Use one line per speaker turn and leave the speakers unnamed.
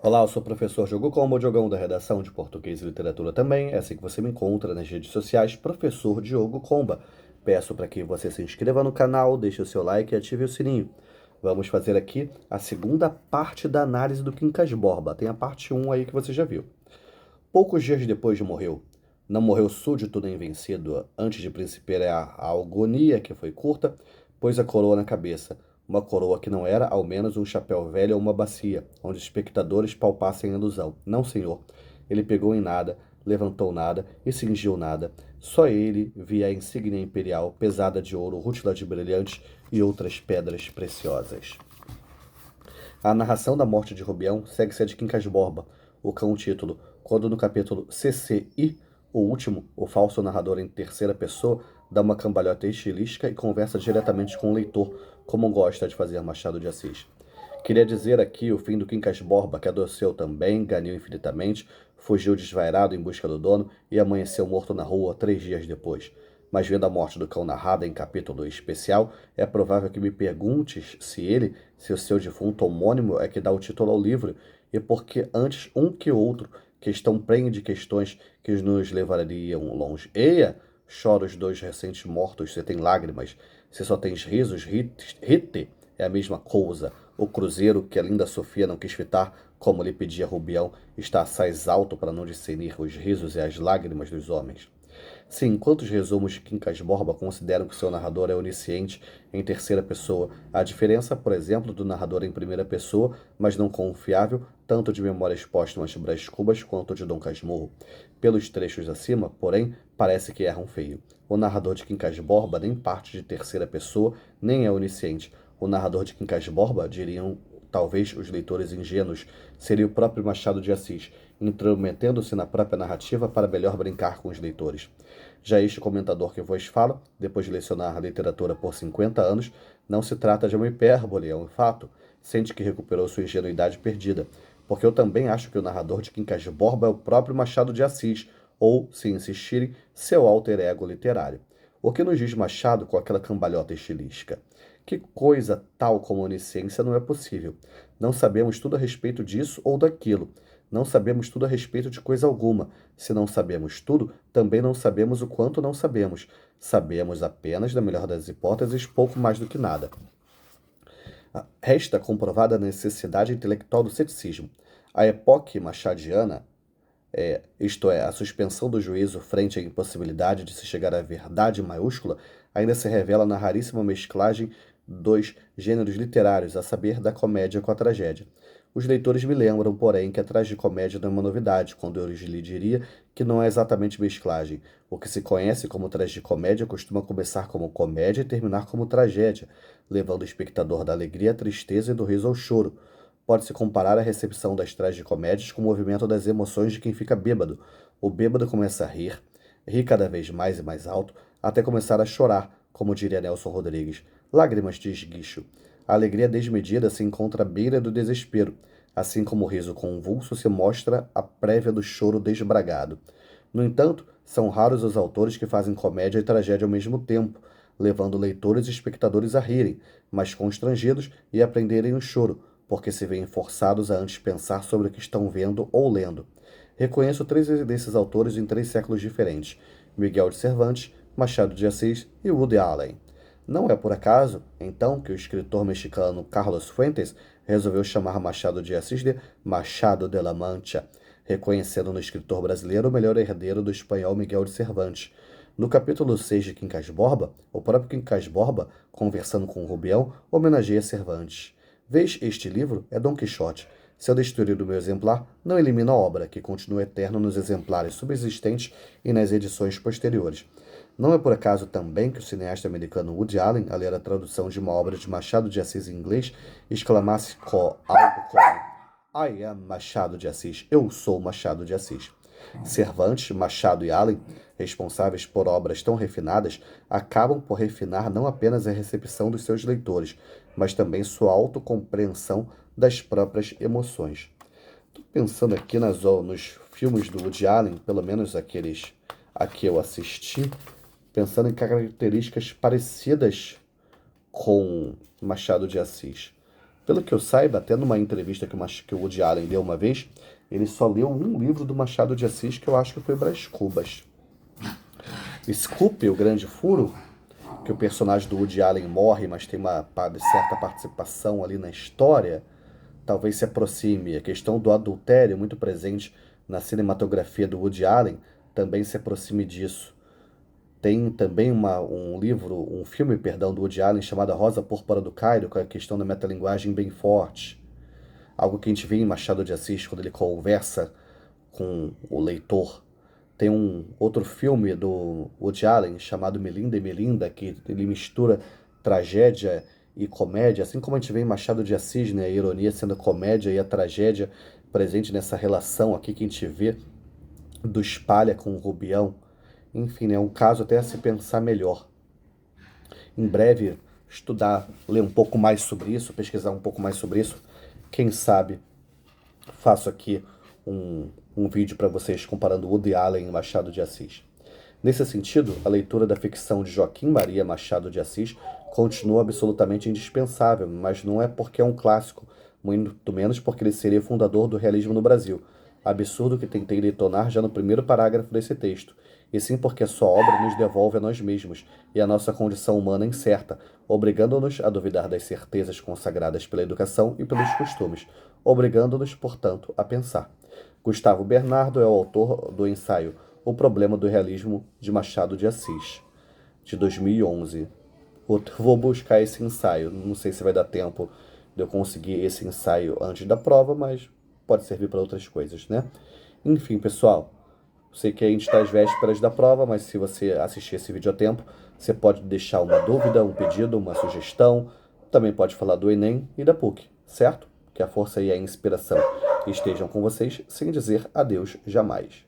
Olá, eu sou o professor Diogo Combo, Diogão da redação de Português e Literatura também. É assim que você me encontra nas redes sociais, professor Diogo Comba. Peço para que você se inscreva no canal, deixe o seu like e ative o sininho. Vamos fazer aqui a segunda parte da análise do Quincas Borba. Tem a parte 1 aí que você já viu. Poucos dias depois morreu. Não morreu súdito nem vencido. Antes de principiar a agonia, que foi curta, pôs a coroa na cabeça. Uma coroa que não era, ao menos, um chapéu velho ou uma bacia, onde os espectadores palpassem a ilusão. Não, senhor. Ele pegou em nada, levantou nada e cingiu nada. Só ele via a insígnia imperial, pesada de ouro, rútila de brilhantes e outras pedras preciosas. A narração da morte de Rubião segue-se a de Quincas Borba, o cão-título, quando no capítulo CCI, o último, o falso narrador em terceira pessoa, dá uma cambalhota estilística e conversa diretamente com o leitor, como gosta de fazer Machado de Assis. Queria dizer aqui o fim do Quincas Borba, que adoeceu também, ganhou infinitamente, fugiu desvairado em busca do dono e amanheceu morto na rua 3 dias depois. Mas vendo a morte do cão narrada em capítulo especial, é provável que me perguntes se o seu defunto homônimo é que dá o título ao livro, e porque antes um que outro, questão prenhe de questões que nos levariam longe. Eia, chora os dois recentes mortos, se tem lágrimas, se só tens risos, rite, é a mesma coisa. O cruzeiro que a linda Sofia não quis fitar, como lhe pedia Rubião, está assaz alto para não discernir os risos e as lágrimas dos homens. Sim, quantos resumos de Quincas Borba consideram que seu narrador é onisciente em terceira pessoa? A diferença, por exemplo, do narrador em primeira pessoa, mas não confiável, tanto de Memórias Póstumas de Brás Cubas quanto de Dom Casmurro. Pelos trechos acima, porém, parece que erram feio. O narrador de Quincas Borba nem parte de terceira pessoa, nem é onisciente. O narrador de Quincas Borba, diriam talvez os leitores ingênuos, seria o próprio Machado de Assis, intrometendo-se na própria narrativa para melhor brincar com os leitores. Já este comentador que vos fala, depois de lecionar a literatura por 50 anos, não se trata de uma hipérbole, é um fato. Sente que recuperou sua ingenuidade perdida, porque eu também acho que o narrador de Quincas Borba é o próprio Machado de Assis, ou, se insistirem, seu alter ego literário. O que nos diz Machado com aquela cambalhota estilística? Que coisa tal como onisciência não é possível. Não sabemos tudo a respeito disso ou daquilo. Não sabemos tudo a respeito de coisa alguma. Se não sabemos tudo, também não sabemos o quanto não sabemos. Sabemos apenas, na melhor das hipóteses, pouco mais do que nada. Resta comprovada a necessidade intelectual do ceticismo. A epoque machadiana, isto é, a suspensão do juízo frente à impossibilidade de se chegar à verdade maiúscula, ainda se revela na raríssima mesclagem dos gêneros literários, a saber, da comédia com a tragédia. Os leitores me lembram, porém, que a tragicomédia não é uma novidade, quando eu lhe diria que não é exatamente mesclagem. O que se conhece como tragicomédia costuma começar como comédia e terminar como tragédia, levando o espectador da alegria à tristeza e do riso ao choro. Pode-se comparar a recepção das tragicomédias com o movimento das emoções de quem fica bêbado. O bêbado começa a rir, ri cada vez mais e mais alto, até começar a chorar, como diria Nelson Rodrigues. Lágrimas de esguicho. A alegria desmedida se encontra à beira do desespero, assim como o riso convulso se mostra a prévia do choro desbragado. No entanto, são raros os autores que fazem comédia e tragédia ao mesmo tempo, levando leitores e espectadores a rirem, mas constrangidos e a aprenderem o choro, porque se veem forçados a antes pensar sobre o que estão vendo ou lendo. Reconheço 3 desses autores em 3 séculos diferentes: Miguel de Cervantes, Machado de Assis e Woody Allen. Não é por acaso, então, que o escritor mexicano Carlos Fuentes resolveu chamar Machado de Assis de Machado de la Mancha, reconhecendo no escritor brasileiro o melhor herdeiro do espanhol Miguel de Cervantes. No capítulo 6 de Quincas Borba, o próprio Quincas Borba, conversando com Rubião, homenageia Cervantes. Vês este livro? É Dom Quixote. Se eu destruir o meu exemplar, não elimina a obra, que continua eterna nos exemplares subsistentes e nas edições posteriores. Não é por acaso também que o cineasta americano Woody Allen, ao ler a tradução de uma obra de Machado de Assis em inglês, exclamasse algo como I am Machado de Assis, eu sou Machado de Assis. Cervantes, Machado e Allen, responsáveis por obras tão refinadas, acabam por refinar não apenas a recepção dos seus leitores, mas também sua autocompreensão das próprias emoções. Estou pensando aqui nos filmes do Woody Allen, pelo menos aqueles a que eu assisti, pensando em características parecidas com Machado de Assis. Pelo que eu saiba, até numa entrevista que o Woody Allen deu uma vez, ele só leu um livro do Machado de Assis, que eu acho que foi Brás Cubas. Scoop, o Grande Furo, que o personagem do Woody Allen morre, mas tem uma certa participação ali na história, talvez se aproxime. A questão do adultério, muito presente na cinematografia do Woody Allen, também se aproxime disso. Tem também um filme, perdão, do Woody Allen chamado A Rosa Púrpura do Cairo, com a questão da metalinguagem bem forte. Algo que a gente vê em Machado de Assis quando ele conversa com o leitor. Tem um outro filme do Woody Allen chamado Melinda e Melinda, que ele mistura tragédia e comédia, assim como a gente vê em Machado de Assis, né? A ironia sendo a comédia e a tragédia presente nessa relação aqui que a gente vê do Espalha com o Rubião. Enfim, é um caso até a se pensar melhor. Em breve, estudar, ler um pouco mais sobre isso, pesquisar um pouco mais sobre isso. Quem sabe faço aqui um vídeo para vocês comparando Woody Allen e Machado de Assis. Nesse sentido, a leitura da ficção de Joaquim Maria Machado de Assis continua absolutamente indispensável, mas não é porque é um clássico, muito menos porque ele seria fundador do realismo no Brasil. Absurdo que tentei detonar já no primeiro parágrafo desse texto, e sim porque sua obra nos devolve a nós mesmos e a nossa condição humana incerta, obrigando-nos a duvidar das certezas consagradas pela educação e pelos costumes, obrigando-nos, portanto, a pensar. Gustavo Bernardo é o autor do ensaio O Problema do Realismo de Machado de Assis, de 2011. Vou buscar esse ensaio, não sei se vai dar tempo de eu conseguir esse ensaio antes da prova, mas pode servir para outras coisas, né? Enfim, pessoal, sei que a gente está às vésperas da prova, mas se você assistir esse vídeo a tempo, você pode deixar uma dúvida, um pedido, uma sugestão, também pode falar do Enem e da PUC, certo? Que a força e a inspiração estejam com vocês, sem dizer adeus jamais.